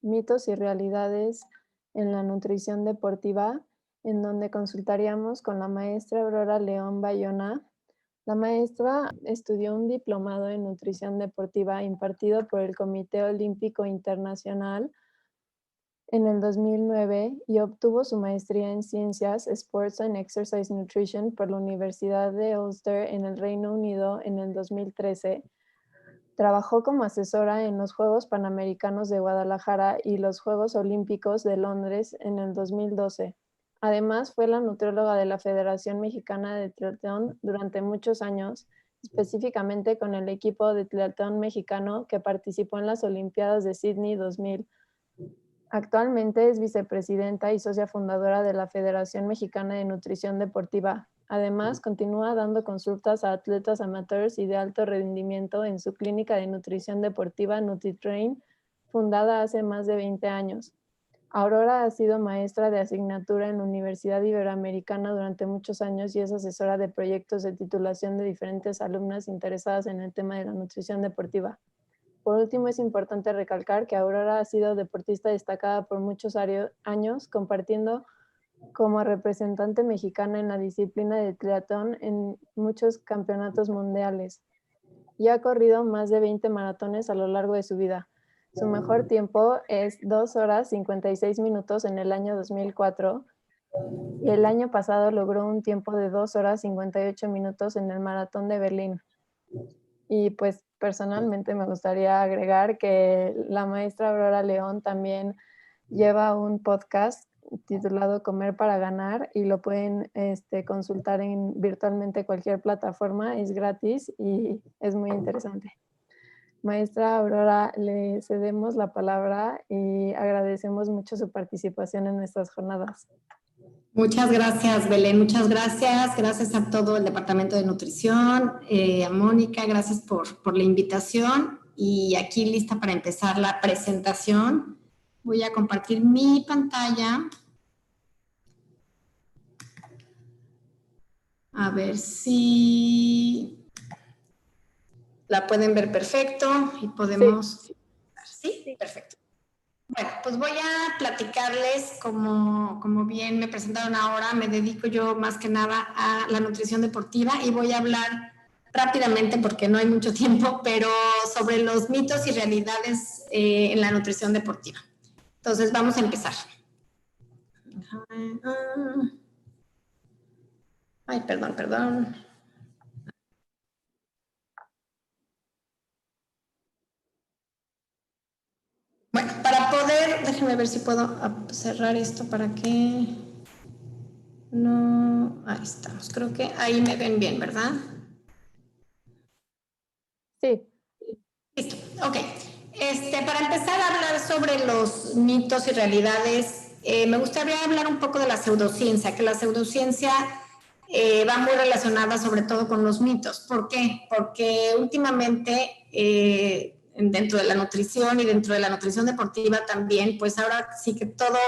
mitos y realidades en la nutrición deportiva, en donde consultaríamos con la maestra Aurora León Bayona. La maestra estudió un diplomado en nutrición deportiva impartido por el Comité Olímpico Internacional en el 2009 y obtuvo su maestría en Ciencias, Sports and Exercise Nutrition por la Universidad de Ulster en el Reino Unido en el 2013. Trabajó como asesora en los Juegos Panamericanos de Guadalajara y los Juegos Olímpicos de Londres en el 2012. Además, fue la nutrióloga de la Federación Mexicana de Triatlón durante muchos años, específicamente con el equipo de triatlón mexicano que participó en las Olimpiadas de Sydney 2000. Actualmente es vicepresidenta y socia fundadora de la Federación Mexicana de Nutrición Deportiva. Además, continúa dando consultas a atletas amateurs y de alto rendimiento en su clínica de nutrición deportiva NutriTrain, fundada hace más de 20 años. Aurora ha sido maestra de asignatura en la Universidad Iberoamericana durante muchos años y es asesora de proyectos de titulación de diferentes alumnas interesadas en el tema de la nutrición deportiva. Por último, es importante recalcar que Aurora ha sido deportista destacada por muchos años, compartiendo como representante mexicana en la disciplina de triatlón en muchos campeonatos mundiales y ha corrido más de 20 maratones a lo largo de su vida. Su mejor tiempo es 2 horas 56 minutos en el año 2004 y el año pasado logró un tiempo de 2 horas 58 minutos en el maratón de Berlín. Y pues personalmente me gustaría agregar que la maestra Aurora León también lleva un podcast titulado Comer para Ganar y lo pueden consultar en virtualmente cualquier plataforma, es gratis y es muy interesante. Maestra Aurora, le cedemos la palabra y agradecemos mucho su participación en nuestras jornadas. Muchas gracias, Belén, muchas gracias. Gracias a todo el Departamento de Nutrición, a Mónica, gracias por la invitación. Y aquí lista para empezar la presentación. Voy a compartir mi pantalla. A ver si la pueden ver perfecto y podemos... ¿Sí? Perfecto. Bueno, pues voy a platicarles, como bien me presentaron ahora, me dedico yo más que nada a la nutrición deportiva y voy a hablar rápidamente, porque no hay mucho tiempo, pero sobre los mitos y realidades en la nutrición deportiva. Entonces, vamos a empezar. Ay, perdón. Bueno, para poder, déjenme ver si puedo cerrar esto para que no... Ahí estamos, creo que ahí me ven bien, ¿verdad? Sí. Listo, ok. Para empezar a hablar sobre los mitos y realidades, me gustaría hablar un poco de la pseudociencia, que la pseudociencia va muy relacionada sobre todo con los mitos. ¿Por qué? Porque últimamente dentro de la nutrición y dentro de la nutrición deportiva también, pues ahora sí que toda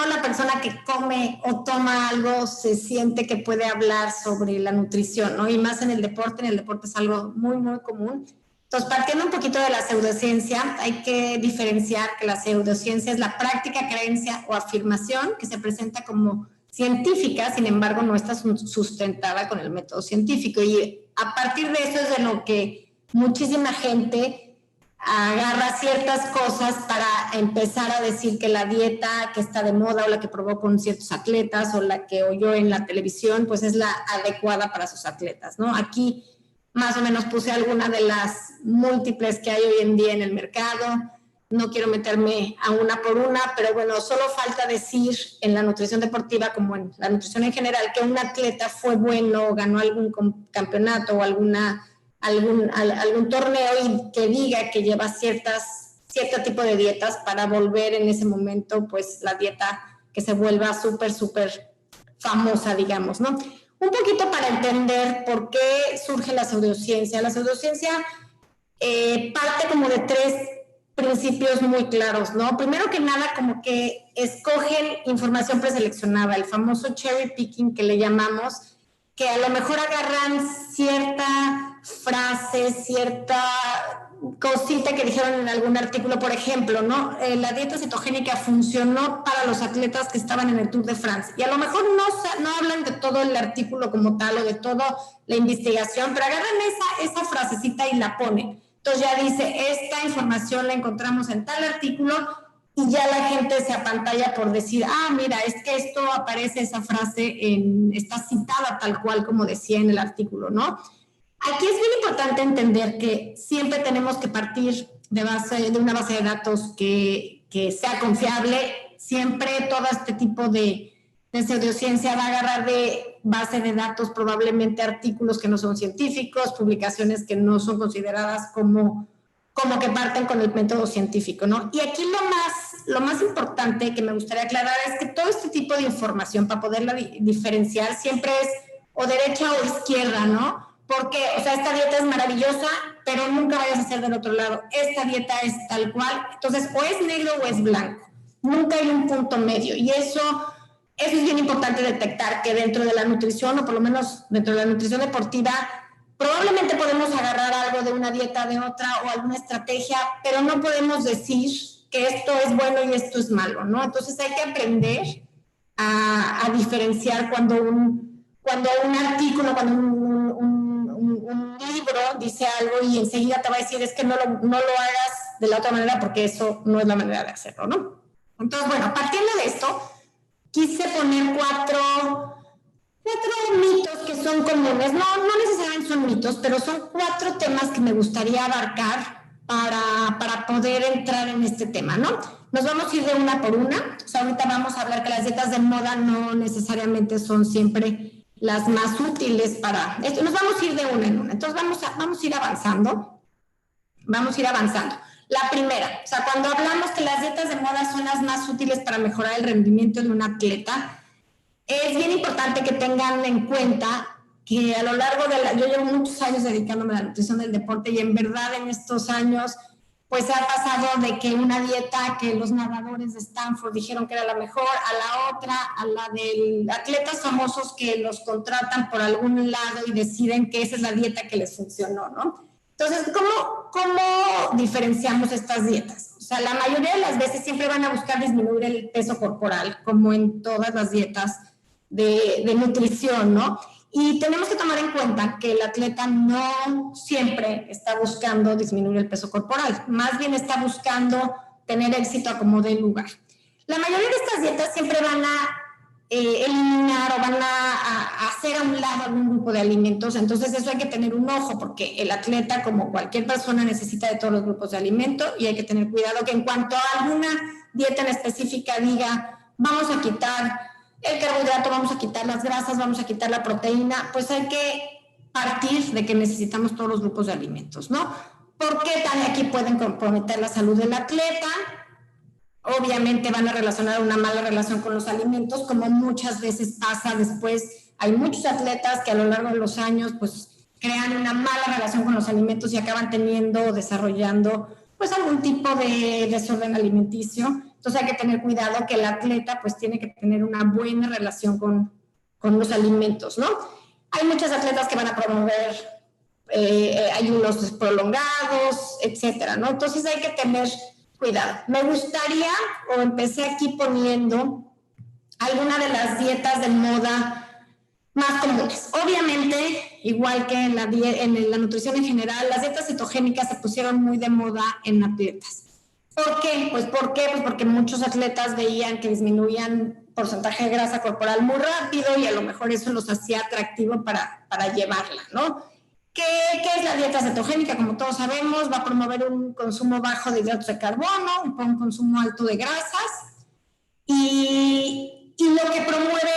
la persona que come o toma algo se siente que puede hablar sobre la nutrición, ¿no? Y más en el deporte es algo muy, muy común. Entonces, partiendo un poquito de la pseudociencia, hay que diferenciar que la pseudociencia es la práctica, creencia o afirmación que se presenta como científica, sin embargo, no está sustentada con el método científico. Y a partir de eso es de lo que muchísima gente agarra ciertas cosas para empezar a decir que la dieta que está de moda o la que probó con ciertos atletas o la que oyó en la televisión, pues es la adecuada para sus atletas, ¿no? Aquí más o menos puse algunas de las múltiples que hay hoy en día en el mercado. No quiero meterme a una por una, pero bueno, solo falta decir en la nutrición deportiva, como en la nutrición en general, que un atleta fue bueno, ganó algún campeonato o algún torneo y que diga que lleva cierto tipo de dietas para volver en ese momento, pues la dieta que se vuelva súper famosa, digamos, ¿no? Un poquito para entender por qué surge la pseudociencia. La pseudociencia parte como de 3 principios muy claros, ¿no? Primero que nada, como que escogen información preseleccionada, el famoso cherry picking que le llamamos, que a lo mejor agarran cierta frase, cierta cosita que dijeron en algún artículo, por ejemplo, ¿no? La dieta cetogénica funcionó para los atletas que estaban en el Tour de France. Y a lo mejor no hablan de todo el artículo como tal o de toda la investigación, pero agarran esa frasecita y la ponen. Entonces ya dice, esta información la encontramos en tal artículo y ya la gente se apantalla por decir, mira, es que esto aparece, esa frase, está citada tal cual como decía en el artículo, ¿no? Aquí es bien importante entender que siempre tenemos que partir de una base de datos que sea confiable. Siempre todo este tipo de pseudociencia va a agarrar de base de datos probablemente artículos que no son científicos, publicaciones que no son consideradas como que parten con el método científico, ¿no? Y aquí lo más importante que me gustaría aclarar es que todo este tipo de información, para poderla diferenciar, siempre es o derecha o izquierda, ¿no? Porque, o sea, esta dieta es maravillosa, pero nunca vayas a hacer del otro lado. Esta dieta es tal cual. Entonces, o es negro o es blanco. Nunca hay un punto medio. Y eso es bien importante detectar, que dentro de la nutrición, o por lo menos dentro de la nutrición deportiva, probablemente podemos agarrar algo de una dieta de otra o alguna estrategia, pero no podemos decir que esto es bueno y esto es malo, ¿no? Entonces hay que aprender a diferenciar cuando un artículo, cuando un libro dice algo y enseguida te va a decir es que no lo hagas de la otra manera porque eso no es la manera de hacerlo, ¿no? Entonces, bueno, partiendo de esto, quise poner cuatro mitos que son comunes. No necesariamente son mitos, pero son 4 temas que me gustaría abarcar para poder entrar en este tema, ¿no? Nos vamos a ir de una por una. O sea, ahorita vamos a hablar que las dietas de moda no necesariamente son siempre las más útiles para esto. Nos vamos a ir de una en una. Entonces vamos a ir avanzando. La primera, o sea, cuando hablamos que las dietas de moda son las más útiles para mejorar el rendimiento de un atleta, es bien importante que tengan en cuenta que a lo largo yo llevo muchos años dedicándome a la nutrición del deporte y en verdad en estos años pues ha pasado de que una dieta que los nadadores de Stanford dijeron que era la mejor, a la otra, a la de atletas famosos que los contratan por algún lado y deciden que esa es la dieta que les funcionó, ¿no? Entonces, ¿cómo diferenciamos estas dietas? O sea, la mayoría de las veces siempre van a buscar disminuir el peso corporal, como en todas las dietas de nutrición, ¿no? Y tenemos que tomar en cuenta que el atleta no siempre está buscando disminuir el peso corporal, más bien está buscando tener éxito a como dé lugar. La mayoría de estas dietas siempre van a eliminar o van a hacer a un lado algún grupo de alimentos, entonces eso hay que tener un ojo, porque el atleta, como cualquier persona, necesita de todos los grupos de alimento y hay que tener cuidado que en cuanto a alguna dieta en específica diga, vamos a quitar el carbohidrato, vamos a quitar las grasas, vamos a quitar la proteína, pues hay que partir de que necesitamos todos los grupos de alimentos, ¿no? Porque también aquí pueden comprometer la salud del atleta. Obviamente van a relacionar una mala relación con los alimentos, como muchas veces pasa después. Hay muchos atletas que a lo largo de los años pues crean una mala relación con los alimentos y acaban teniendo o desarrollando pues algún tipo de desorden alimenticio. Entonces hay que tener cuidado que el atleta pues tiene que tener una buena relación con los alimentos, ¿no? Hay muchos atletas que van a promover ayunos prolongados, etcétera, ¿no? Entonces hay que tener cuidado. Me gustaría, o empecé aquí poniendo alguna de las dietas de moda más comunes. Obviamente, igual que en la nutrición en general, las dietas cetogénicas se pusieron muy de moda en atletas. ¿Por qué? Pues porque muchos atletas veían que disminuían porcentaje de grasa corporal muy rápido y a lo mejor eso los hacía atractivo para llevarla, ¿no? ¿Qué es la dieta cetogénica? Como todos sabemos, va a promover un consumo bajo de hidratos de carbono, un consumo alto de grasas y lo que promueve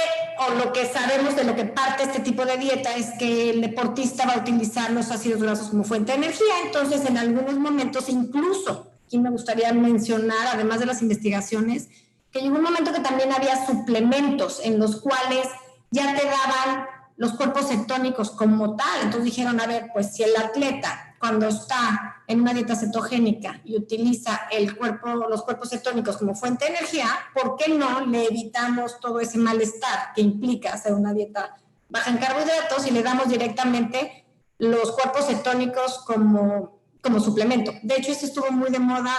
o lo que sabemos de lo que parte este tipo de dieta es que el deportista va a utilizar los ácidos grasos como fuente de energía. Entonces, en algunos momentos, incluso, aquí me gustaría mencionar, además de las investigaciones, que llegó un momento que también había suplementos en los cuales ya te daban los cuerpos cetónicos como tal. Entonces dijeron, a ver, pues si el atleta cuando está en una dieta cetogénica y utiliza los cuerpos cetónicos como fuente de energía, ¿por qué no le evitamos todo ese malestar que implica hacer una dieta baja en carbohidratos y le damos directamente los cuerpos cetónicos como como suplemento. De hecho, esto estuvo muy de moda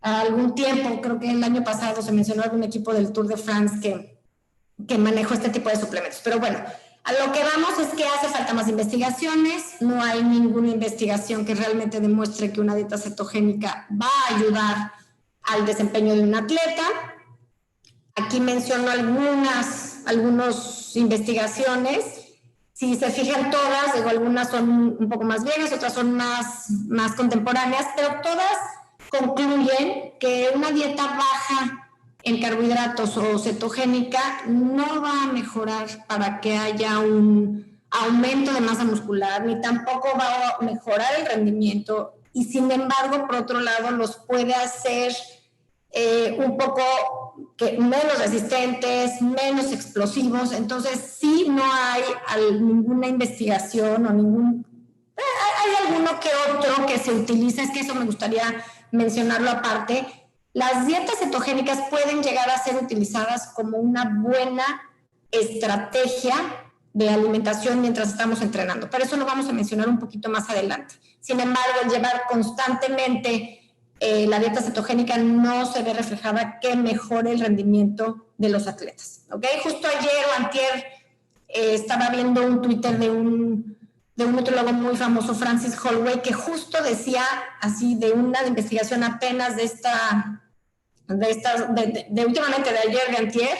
algún tiempo, creo que el año pasado se mencionó algún equipo del Tour de France que manejó este tipo de suplementos. Pero bueno, a lo que vamos es que hace falta más investigaciones, no hay ninguna investigación que realmente demuestre que una dieta cetogénica va a ayudar al desempeño de un atleta. Aquí menciono algunas investigaciones. Si se fijan todas, digo, algunas son un poco más viejas, otras son más contemporáneas, pero todas concluyen que una dieta baja en carbohidratos o cetogénica no va a mejorar para que haya un aumento de masa muscular, ni tampoco va a mejorar el rendimiento, y sin embargo, por otro lado, los puede hacer un poco menos resistentes, menos explosivos. Entonces, sí, no hay ninguna investigación o hay alguno que otro que se utiliza, es que eso me gustaría mencionarlo aparte. Las dietas cetogénicas pueden llegar a ser utilizadas como una buena estrategia de alimentación mientras estamos entrenando, pero eso lo vamos a mencionar un poquito más adelante. Sin embargo, el llevar constantemente la dieta cetogénica no se ve reflejada que mejore el rendimiento de los atletas, ¿ok? Justo ayer o antier estaba viendo un Twitter de un nutriólogo muy famoso, Francis Holloway, que justo decía así de una investigación apenas últimamente, de ayer, de antier,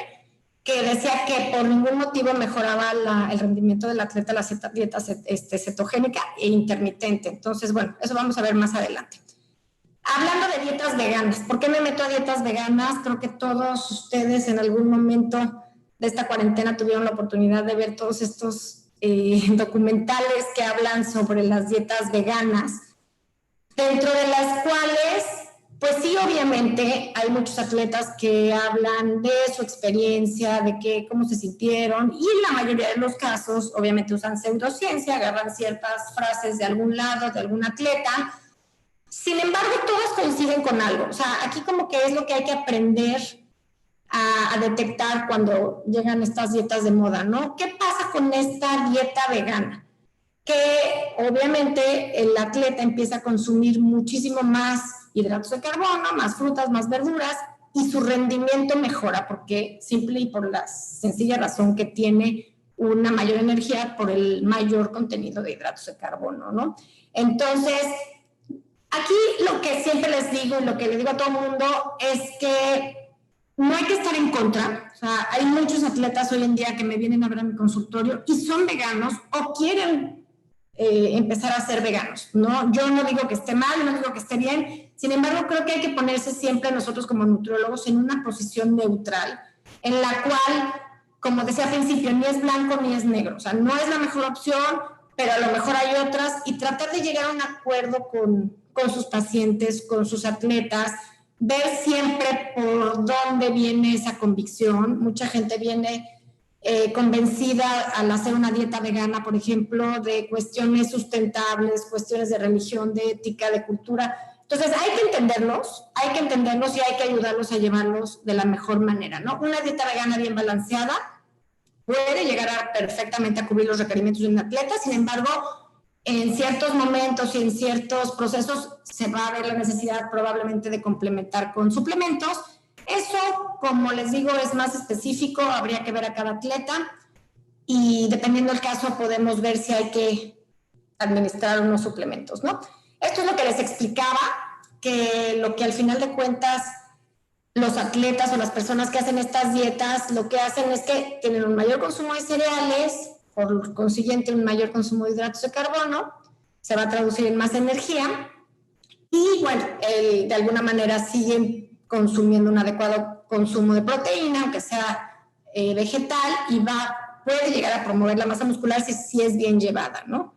que decía que por ningún motivo mejoraba el rendimiento del atleta la dieta cetogénica e intermitente. Entonces, bueno, eso vamos a ver más adelante. Hablando de dietas veganas, ¿por qué me meto a dietas veganas? Creo que todos ustedes en algún momento de esta cuarentena tuvieron la oportunidad de ver todos estos documentales que hablan sobre las dietas veganas, dentro de las cuales, pues sí, obviamente hay muchos atletas que hablan de su experiencia, de cómo se sintieron, y en la mayoría de los casos, obviamente usan pseudociencia, agarran ciertas frases de algún lado, de algún atleta. Sin embargo, todas coinciden con algo. O sea, aquí como que es lo que hay que aprender a detectar cuando llegan estas dietas de moda, ¿no? ¿Qué pasa con esta dieta vegana? Que obviamente el atleta empieza a consumir muchísimo más hidratos de carbono, más frutas, más verduras, y su rendimiento mejora porque simple y por la sencilla razón que tiene una mayor energía por el mayor contenido de hidratos de carbono, ¿no? Entonces, aquí lo que siempre les digo y lo que le digo a todo el mundo es que no hay que estar en contra. O sea, hay muchos atletas hoy en día que me vienen a ver a mi consultorio y son veganos o quieren empezar a ser veganos, ¿no? Yo no digo que esté mal, no digo que esté bien. Sin embargo, creo que hay que ponerse siempre nosotros como nutriólogos en una posición neutral, en la cual, como decía al principio, ni es blanco ni es negro. O sea, no es la mejor opción, pero a lo mejor hay otras, y tratar de llegar a un acuerdo con sus pacientes, con sus atletas, ver siempre por dónde viene esa convicción. Mucha gente viene convencida al hacer una dieta vegana, por ejemplo, de cuestiones sustentables, cuestiones de religión, de ética, de cultura. Entonces hay que entenderlos y hay que ayudarlos a llevarlos de la mejor manera, ¿no? Una dieta vegana bien balanceada puede llegar perfectamente a cubrir los requerimientos de un atleta. Sin embargo, en ciertos momentos y en ciertos procesos se va a ver la necesidad probablemente de complementar con suplementos. Eso, como les digo, es más específico, habría que ver a cada atleta y dependiendo del caso podemos ver si hay que administrar unos suplementos, ¿no? Esto es lo que les explicaba, que lo que al final de cuentas los atletas o las personas que hacen estas dietas lo que hacen es que tienen un mayor consumo de cereales, por consiguiente un mayor consumo de hidratos de carbono, se va a traducir en más energía y bueno, de alguna manera siguen consumiendo un adecuado consumo de proteína, aunque sea vegetal, y puede llegar a promover la masa muscular si es bien llevada, ¿no?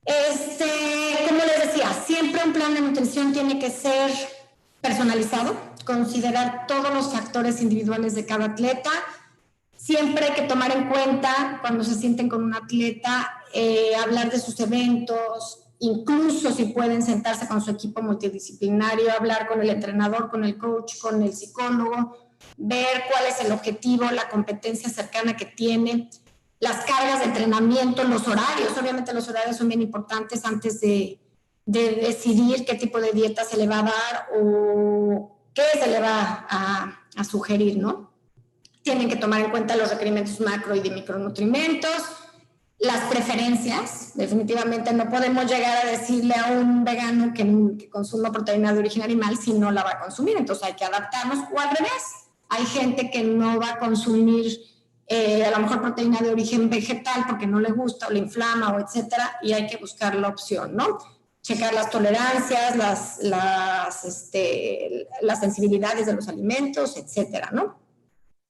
Como les decía, siempre un plan de nutrición tiene que ser personalizado, considerar todos los factores individuales de cada atleta. Siempre hay que tomar en cuenta cuando se sienten con un atleta, hablar de sus eventos, incluso si pueden sentarse con su equipo multidisciplinario, hablar con el entrenador, con el coach, con el psicólogo, ver cuál es el objetivo, la competencia cercana que tiene, las cargas de entrenamiento, los horarios. Obviamente los horarios son bien importantes antes de de decidir qué tipo de dieta se le va a dar o qué se le va a sugerir, ¿no? Tienen que tomar en cuenta los requerimientos macro y de micronutrientes, las preferencias. Definitivamente no podemos llegar a decirle a un vegano que consuma proteína de origen animal si no la va a consumir, entonces hay que adaptarnos, o al revés, hay gente que no va a consumir a lo mejor proteína de origen vegetal porque no le gusta o le inflama o etcétera, y hay que buscar la opción, ¿no? Checar las tolerancias, las sensibilidades de los alimentos, etcétera, ¿no?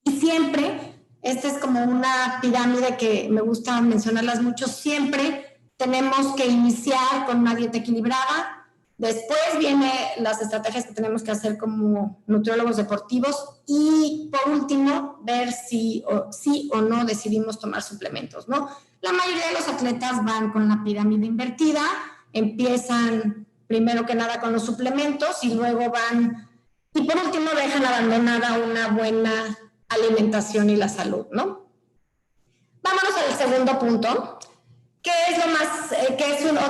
Y siempre, esta es como una pirámide que me gusta mencionarlas mucho, siempre tenemos que iniciar con una dieta equilibrada. Después vienen las estrategias que tenemos que hacer como nutriólogos deportivos y por último ver si o no decidimos tomar suplementos, ¿no? La mayoría de los atletas van con la pirámide invertida, empiezan primero que nada con los suplementos y luego van, y por último dejan abandonada una buena alimentación y la salud, ¿no? Vámonos al segundo punto, que es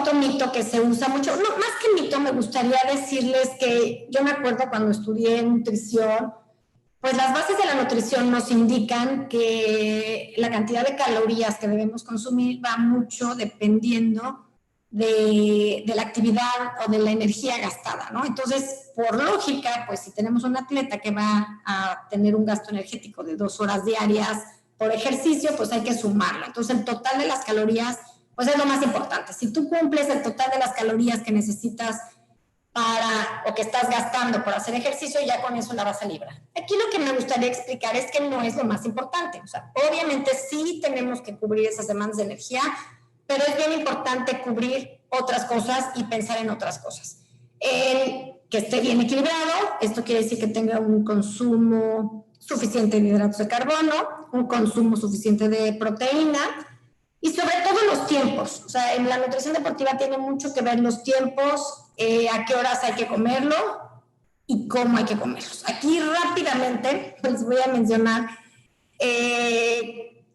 otro mito que se usa mucho. No, más que mito, me gustaría decirles que yo me acuerdo cuando estudié nutrición, pues las bases de la nutrición nos indican que la cantidad de calorías que debemos consumir va mucho dependiendo de la actividad o de la energía gastada, ¿no? Entonces, por lógica, pues si tenemos un atleta que va a tener un gasto energético de 2 horas diarias por ejercicio, pues hay que sumarlo. Entonces, el total de las calorías, pues es lo más importante. Si tú cumples el total de las calorías que necesitas o que estás gastando por hacer ejercicio, ya con eso la vas a librar. Aquí lo que me gustaría explicar es que no es lo más importante. O sea, obviamente sí tenemos que cubrir esas demandas de energía, pero es bien importante cubrir otras cosas y pensar en otras cosas. Que esté bien equilibrado, esto quiere decir que tenga un consumo suficiente de hidratos de carbono, un consumo suficiente de proteína y sobre todo los tiempos. O sea, en la nutrición deportiva tiene mucho que ver los tiempos, a qué horas hay que comerlo y cómo hay que comerlos. Aquí rápidamente les voy a mencionar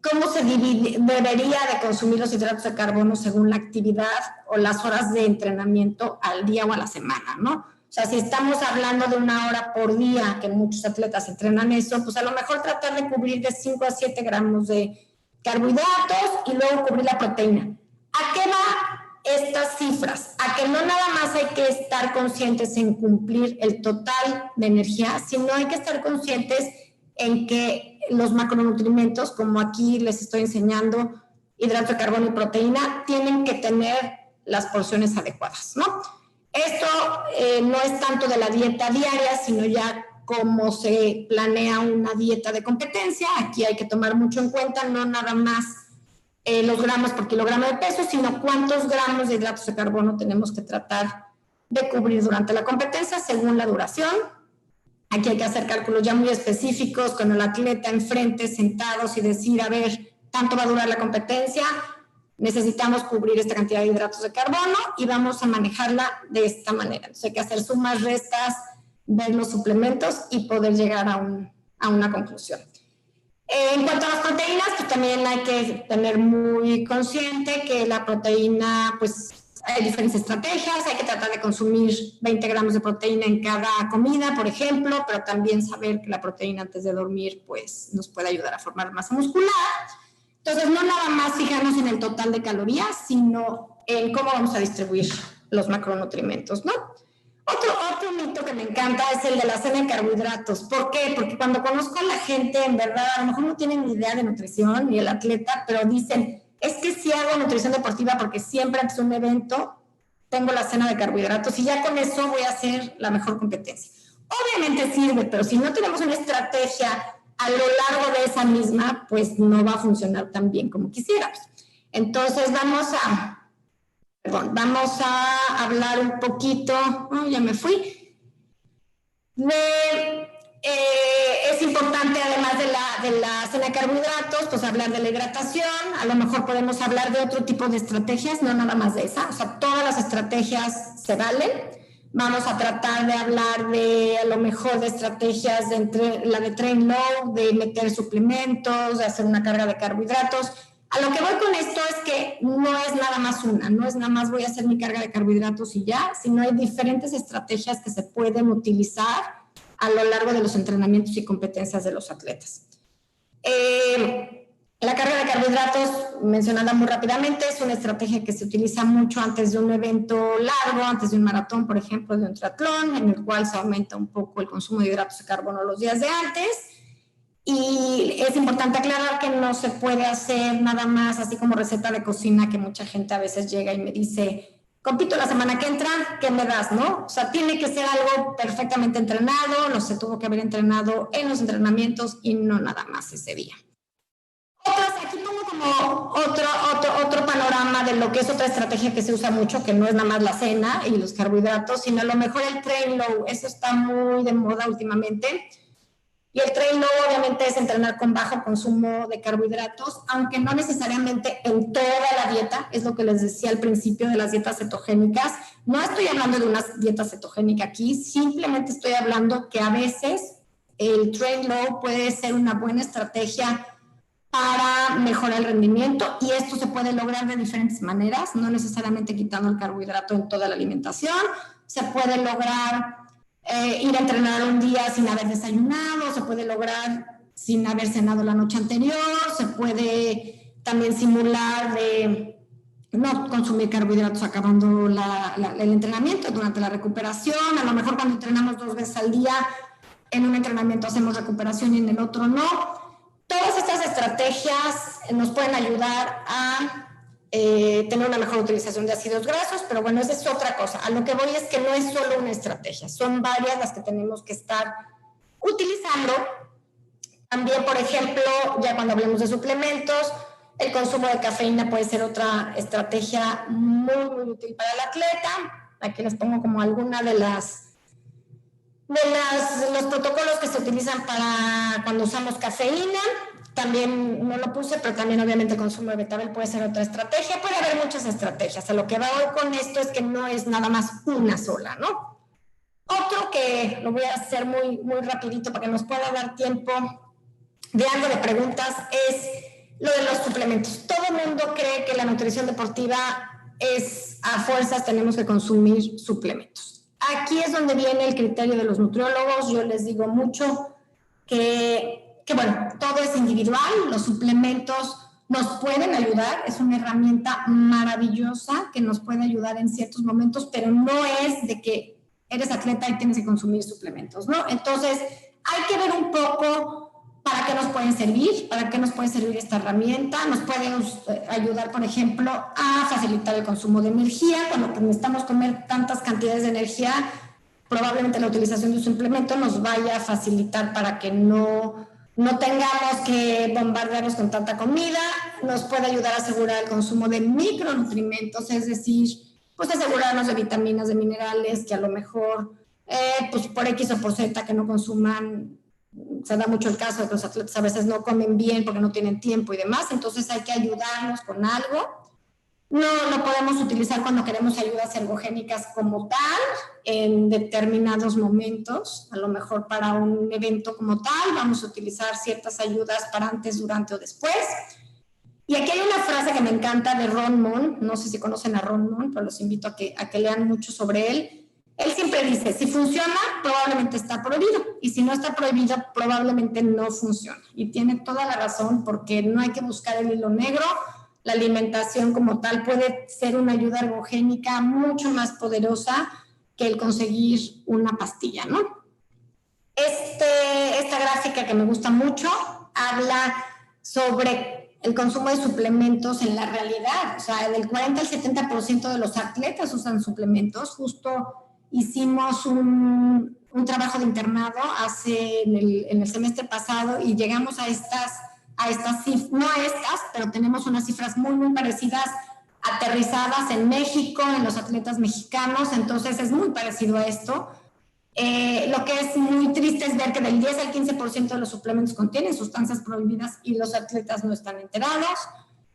cómo se debería de consumir los hidratos de carbono según la actividad o las horas de entrenamiento al día o a la semana, ¿no? O sea, si estamos hablando de 1 hora por día, que muchos atletas entrenan eso, pues a lo mejor tratar de cubrir de 5 a 7 gramos de carbohidratos y luego cubrir la proteína. ¿A qué va estas cifras? A que no nada más hay que estar conscientes en cumplir el total de energía, sino hay que estar conscientes en que los macronutrientes, como aquí les estoy enseñando, hidrato de carbono y proteína, tienen que tener las porciones adecuadas, ¿no? Esto no es tanto de la dieta diaria, sino ya cómo se planea una dieta de competencia. Aquí hay que tomar mucho en cuenta, no nada más los gramos por kilogramo de peso, sino cuántos gramos de hidratos de carbono tenemos que tratar de cubrir durante la competencia según la duración. Aquí hay que hacer cálculos ya muy específicos con el atleta enfrente, sentados y decir, a ver, tanto va a durar la competencia, necesitamos cubrir esta cantidad de hidratos de carbono y vamos a manejarla de esta manera. Entonces hay que hacer sumas, restas, ver los suplementos y poder llegar a una conclusión. En cuanto a las proteínas, pues también hay que tener muy consciente que la proteína, pues hay diferentes estrategias, hay que tratar de consumir 20 gramos de proteína en cada comida, por ejemplo, pero también saber que la proteína antes de dormir, pues nos puede ayudar a formar masa muscular. Entonces, no nada más fijarnos en el total de calorías, sino en cómo vamos a distribuir los macronutrientes, ¿no? Otro mito que me encanta es el de la cena de carbohidratos. ¿Por qué? Porque cuando conozco a la gente, en verdad, a lo mejor no tienen ni idea de nutrición, ni el atleta, pero dicen, es que sí hago nutrición deportiva porque siempre antes de un evento tengo la cena de carbohidratos y ya con eso voy a hacer la mejor competencia. Obviamente sirve, pero si no tenemos una estrategia a lo largo de esa misma, pues no va a funcionar tan bien como quisiéramos. Entonces vamos a hablar un poquito, ya me fui, es importante además de la cena de carbohidratos, pues hablar de la hidratación. A lo mejor podemos hablar de otro tipo de estrategias, no nada más de esa, o sea, todas las estrategias se valen. Vamos a tratar de hablar de, a lo mejor, de estrategias la de train low, de meter suplementos, de hacer una carga de carbohidratos. A lo que voy con esto es que no es nada más una, no es nada más voy a hacer mi carga de carbohidratos y ya, sino hay diferentes estrategias que se pueden utilizar a lo largo de los entrenamientos y competencias de los atletas. La carga de carbohidratos, mencionada muy rápidamente, es una estrategia que se utiliza mucho antes de un evento largo, antes de un maratón, por ejemplo, de un triatlón, en el cual se aumenta un poco el consumo de hidratos de carbono los días de antes. Y es importante aclarar que no se puede hacer nada más así como receta de cocina, que mucha gente a veces llega y me dice, compito la semana que entra, ¿qué me das, no? O sea, tiene que ser algo perfectamente entrenado, no se tuvo que haber entrenado en los entrenamientos y no nada más ese día. Aquí pongo como otro panorama de lo que es otra estrategia que se usa mucho, que no es nada más la cena y los carbohidratos, sino a lo mejor el train low. Eso está muy de moda últimamente. Y el train low obviamente es entrenar con bajo consumo de carbohidratos, aunque no necesariamente en toda la dieta, es lo que les decía al principio de las dietas cetogénicas. No estoy hablando de una dieta cetogénica aquí, simplemente estoy hablando que a veces el train low puede ser una buena estrategia para mejorar el rendimiento, y esto se puede lograr de diferentes maneras, no necesariamente quitando el carbohidrato en toda la alimentación. Se puede lograr ir a entrenar un día sin haber desayunado, se puede lograr sin haber cenado la noche anterior, se puede también simular de no consumir carbohidratos acabando el entrenamiento durante la recuperación. A lo mejor cuando entrenamos 2 veces al día, en un entrenamiento hacemos recuperación y en el otro no. Todas estas estrategias nos pueden ayudar a tener una mejor utilización de ácidos grasos, pero bueno, esa es otra cosa. A lo que voy es que no es solo una estrategia, son varias las que tenemos que estar utilizando. También, por ejemplo, ya cuando hablemos de suplementos, el consumo de cafeína puede ser otra estrategia muy, muy útil para el atleta. Aquí les pongo como alguna de los protocolos que se utilizan para cuando usamos cafeína. También no lo puse, pero también obviamente el consumo de betabel puede ser otra estrategia. Puede haber muchas estrategias. A lo que va hoy con esto es que no es nada más una sola, ¿no? Otro que lo voy a hacer muy, muy rapidito para que nos pueda dar tiempo de algo de preguntas es lo de los suplementos. Todo el mundo cree que la nutrición deportiva es a fuerzas tenemos que consumir suplementos. Aquí es donde viene el criterio de los nutriólogos. Yo les digo mucho que bueno, todo es individual. Los suplementos nos pueden ayudar, es una herramienta maravillosa que nos puede ayudar en ciertos momentos, pero no es de que eres atleta y tienes que consumir suplementos, ¿no? Entonces, hay que ver un poco para qué nos pueden servir, para qué nos puede servir esta herramienta. Nos puede ayudar, por ejemplo, a facilitar el consumo de energía. Cuando necesitamos comer tantas cantidades de energía, probablemente la utilización de un suplemento nos vaya a facilitar para que no tengamos que bombardearnos con tanta comida. Nos puede ayudar a asegurar el consumo de micronutrientes, es decir, pues asegurarnos de vitaminas, de minerales que a lo mejor, pues por X o por Z que no consuman. Se da mucho el caso de que los atletas a veces no comen bien porque no tienen tiempo y demás, entonces hay que ayudarnos con algo. No lo podemos utilizar cuando queremos ayudas ergogénicas como tal, en determinados momentos. A lo mejor para un evento como tal vamos a utilizar ciertas ayudas para antes, durante o después. Y aquí hay una frase que me encanta de Ron Moon, no sé si conocen a Ron Moon, pero los invito a que lean mucho sobre él. Él siempre dice, si funciona, probablemente está prohibido, y si no está prohibido, probablemente no funciona. Y tiene toda la razón, porque no hay que buscar el hilo negro. La alimentación como tal puede ser una ayuda ergogénica mucho más poderosa que el conseguir una pastilla, ¿no? Esta gráfica que me gusta mucho habla sobre el consumo de suplementos en la realidad. O sea, del 40 al 70% de los atletas usan suplementos. Justo hicimos un trabajo de internado en el semestre pasado y llegamos a estas cifras, no a estas, pero tenemos unas cifras muy, muy parecidas aterrizadas en México, en los atletas mexicanos, entonces es muy parecido a esto. Lo que es muy triste es ver que del 10 al 15% de los suplementos contienen sustancias prohibidas y los atletas no están enterados.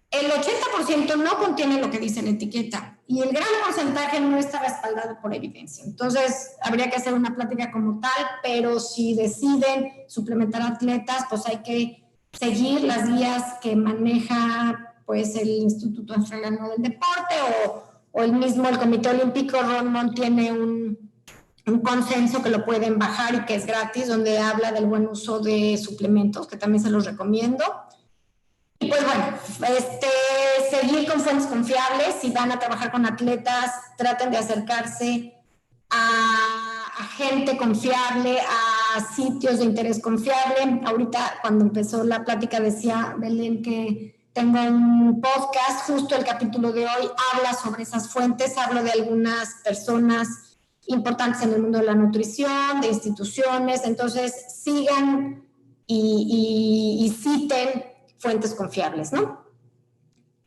El 80% no contiene lo que dice la etiqueta y el gran porcentaje no está respaldado por evidencia. Entonces, habría que hacer una plática como tal, pero si deciden suplementar atletas, pues hay que seguir las guías que maneja puede ser el Instituto Australiano del Deporte o el mismo el Comité Olímpico. Ronmond tiene un consenso que lo pueden bajar y que es gratis, donde habla del buen uso de suplementos, que también se los recomiendo. Y pues bueno, seguir con fuentes confiables. Si van a trabajar con atletas, traten de acercarse a gente confiable, a sitios de interés confiable. Ahorita, cuando empezó la plática, decía Belén que tengo un podcast, justo el capítulo de hoy habla sobre esas fuentes, hablo de algunas personas importantes en el mundo de la nutrición, de instituciones. Entonces sigan y citen fuentes confiables, ¿no?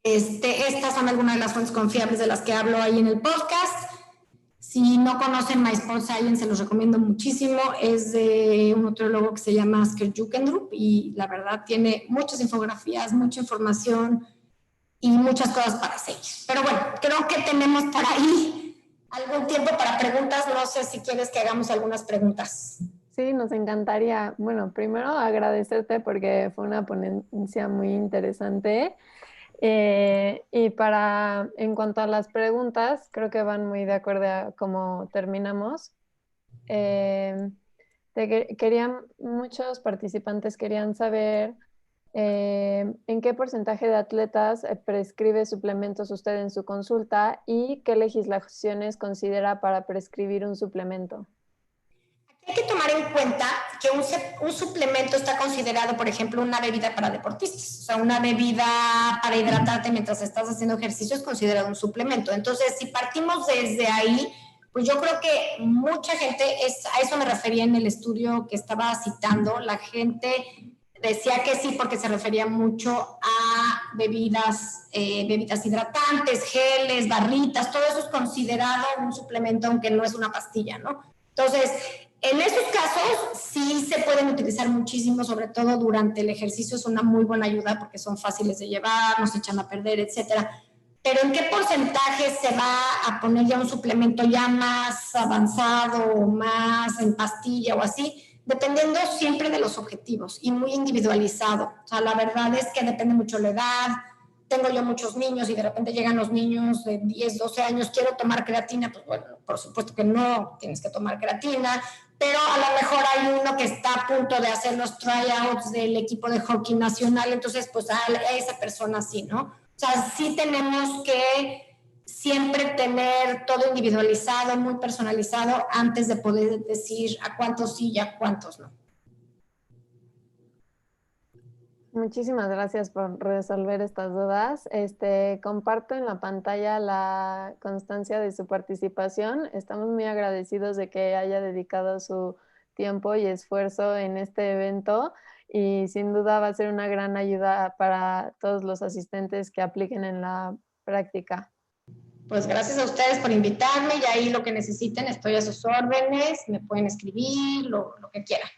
Estas son algunas de las fuentes confiables de las que hablo ahí en el podcast. Si no conocen My Sport Science, se los recomiendo muchísimo. Es de un nutriólogo que se llama Asker Jukendrup y la verdad tiene muchas infografías, mucha información y muchas cosas para seguir. Pero bueno, creo que tenemos por ahí algún tiempo para preguntas. No sé si quieres que hagamos algunas preguntas. Sí, nos encantaría. Bueno, primero agradecerte porque fue una ponencia muy interesante. Y en cuanto a las preguntas, creo que van muy de acuerdo a cómo terminamos. Muchos participantes querían saber en qué porcentaje de atletas prescribe suplementos usted en su consulta y qué legislaciones considera para prescribir un suplemento. Hay que tomar en cuenta que un suplemento está considerado, por ejemplo, una bebida para deportistas. O sea, una bebida para hidratarte mientras estás haciendo ejercicio es considerado un suplemento. Entonces, si partimos desde ahí, pues yo creo que mucha gente, a eso me refería en el estudio que estaba citando, la gente decía que sí porque se refería mucho a bebidas hidratantes, geles, barritas, todo eso es considerado un suplemento, aunque no es una pastilla, ¿no? Entonces, en esos casos sí se pueden utilizar muchísimo, sobre todo durante el ejercicio, es una muy buena ayuda porque son fáciles de llevar, no se echan a perder, etcétera. Pero ¿en qué porcentaje se va a poner ya un suplemento ya más avanzado o más en pastilla o así? Dependiendo siempre de los objetivos y muy individualizado. O sea, la verdad es que depende mucho la edad. Tengo yo muchos niños y de repente llegan los niños de 10, 12 años, quiero tomar creatina, pues bueno, por supuesto que no tienes que tomar creatina, pero a lo mejor hay uno que está a punto de hacer los tryouts del equipo de hockey nacional, entonces pues a esa persona sí, ¿no? O sea, sí tenemos que siempre tener todo individualizado, muy personalizado, antes de poder decir a cuántos sí y a cuántos no. Muchísimas gracias por resolver estas dudas. Comparto en la pantalla la constancia de su participación. Estamos muy agradecidos de que haya dedicado su tiempo y esfuerzo en este evento y sin duda va a ser una gran ayuda para todos los asistentes que apliquen en la práctica. Pues gracias a ustedes por invitarme y ahí lo que necesiten estoy a sus órdenes, me pueden escribir, lo que quieran.